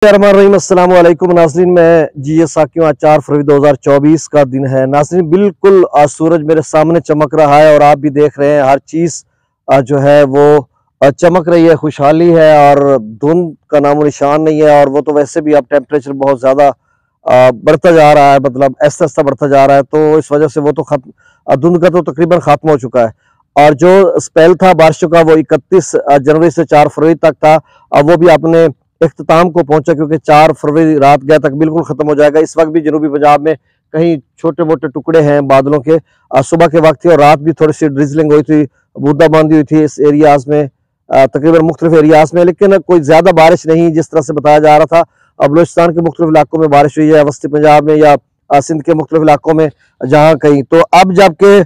अस्सलाम वालेकुम नाज़रीन, मैं जी साकियों। आज 4 फरवरी 2024 का दिन है नाज़रीन। बिल्कुल आज सूरज मेरे सामने चमक रहा है और आप भी देख रहे हैं, हर चीज़ जो है वो चमक रही है, खुशहाली है और धुंध का नामो निशान नहीं है। और वो तो वैसे भी अब टेम्परेचर बहुत ज़्यादा बढ़ता जा रहा है, मतलब ऐसा ऐसा बढ़ता जा रहा है, तो इस वजह से वो तो खत्म, धुंध का तो तकरीबन ख़त्म हो चुका है। और जो स्पेल था बारिशों का वो 31 जनवरी से 4 फरवरी तक था, अब वो भी अपने इख्तिताम को पहुंचा, क्योंकि 4 फरवरी रात गया तक बिल्कुल खत्म हो जाएगा। इस वक्त भी जनूबी पंजाब में कहीं छोटे मोटे टुकड़े हैं बादलों के, सुबह के वक्त थी और रात भी थोड़ी सी ड्रिजलिंग हुई थी, बूंदाबांदी हुई थी इस एरियाज में, तकरीबन मुख्तलिफ एरियाज में, लेकिन कोई ज्यादा बारिश नहीं जिस तरह से बताया जा रहा था। अब बलूचिस्तान के मुख्तलिफ इलाकों में बारिश हुई है, वस्ती पंजाब में या सिंध के मुख्तलिफ इलाकों में जहाँ कहीं। तो अब जबकि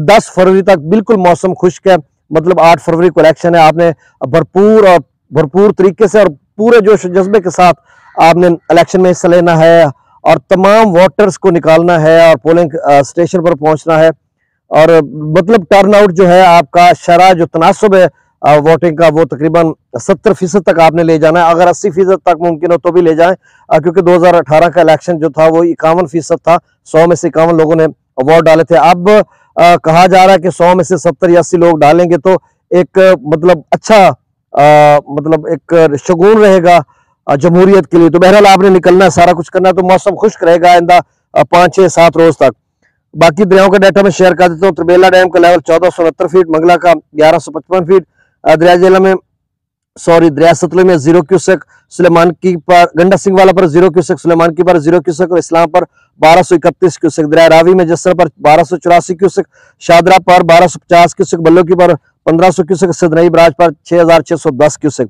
10 फरवरी तक बिल्कुल मौसम खुश्क है, मतलब 8 फरवरी को इलेक्शन है, आपने भरपूर तरीके से और पूरे जोश जज्बे के साथ आपने इलेक्शन में हिस्सा लेना है और तमाम वोटर्स को निकालना है और पोलिंग स्टेशन पर पहुंचना है। और मतलब टर्नआउट जो है आपका शरा जो तनासब है वोटिंग का, वो तकरीबन 70% तक आपने ले जाना है। अगर 80% तक मुमकिन हो तो भी ले जाएं, क्योंकि 2018 का इलेक्शन जो था वो 51% था, 100 में से 51 लोगों ने वोट डाले थे। अब कहा जा रहा है कि 100 में से 70 या 80 लोग डालेंगे तो एक मतलब अच्छा मतलब एक शगुन रहेगा जमहूरियत के लिए। तो बहरहाल आपने निकलना है, सारा कुछ करना है, तो मौसम खुश्क रहेगा आइंदा 5-6-7 रोज तक। बाकी दरियाओं का डाटा में शेयर कर देता हूँ। त्रिबेला डैम का लेवल 1469 फीट, मंगला का 1155 फीट, दरिया जेला में दरिया सतलुज में 0 क्यूसेक, सुलेमान की पर गंडा सिंह वाला पर 0 क्यूसेक, सुलेमान की पर 0 क्यूसेक और इस्लाम पर 1231 क्यूसेक, दरिया रावी में जसर पर 1284 क्यूसेक, शादरा पर 1250 क्यूसेक, बल्लो की पर 1500 क्यूसेक, सदनई बराज पर 6610 क्यूसेक,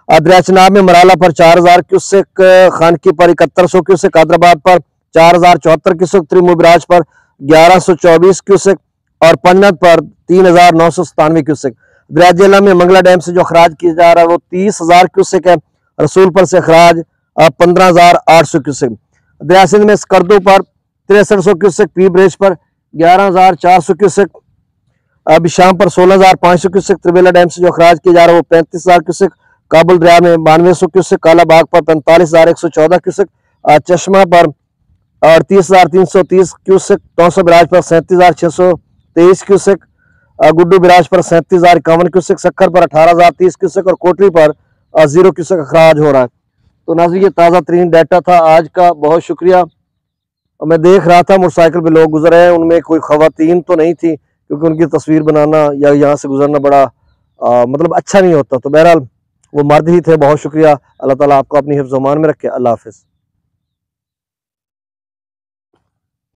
दरिया चनाब में मराला पर 4000 क्यूसेक, खानकी पर 7100 क्यूसेक, हैदराबाद पर 4074 क्यूसेक, त्रिमू बराज पर 1124 क्यूसेक और पन्नत पर 3997 क्यूसेक। दरिया जेला में मंगला डैम से जो अखराज किया जा रहा है वो 30,000 क्यूसेक है, रसूलपुर से अखराज 15,800 क्यूसेक। दरिया सिंध में स्कर्दो पर 6300 क्यूसेक, पी ब्रेज पर 11,400 क्यूसेक, बिशाम पर 16,500 क्यूसेक। त्रिबेला डैम से जो अखराज किया जा रहा है वो 35,000 क्यूसेक, काबुल दरिया में 9200 क्यूसेक, काला बाग पर 45,114 क्यूसेक, चश्मा पर 38,330 क्यूसेक, तौसा बिराज पर 37,623 क्यूसेक, गुड्डू बिराज पर 37,051 क्यूसेक, सक्कर पर 18,030 क्यूसेक और कोटरी पर 0 क्यूसेक अखराज हो रहा है। तो नाज़रीन, ये ताज़ा तरीन डाटा था आज का, बहुत शुक्रिया। मैं देख रहा था मोटरसाइकिल पे लोग गुजर रहे हैं, उनमें कोई खवातीन तो नहीं थी, क्योंकि उनकी तस्वीर बनाना या यहाँ से गुजरना बड़ा मतलब अच्छा नहीं होता। तो बहरहाल वो मर्द ही थे। बहुत शुक्रिया। अल्लाह ताला आपको अपनी हिफ्ज़-ओ-अमान में रखे। अल्लाह हाफ़िज़।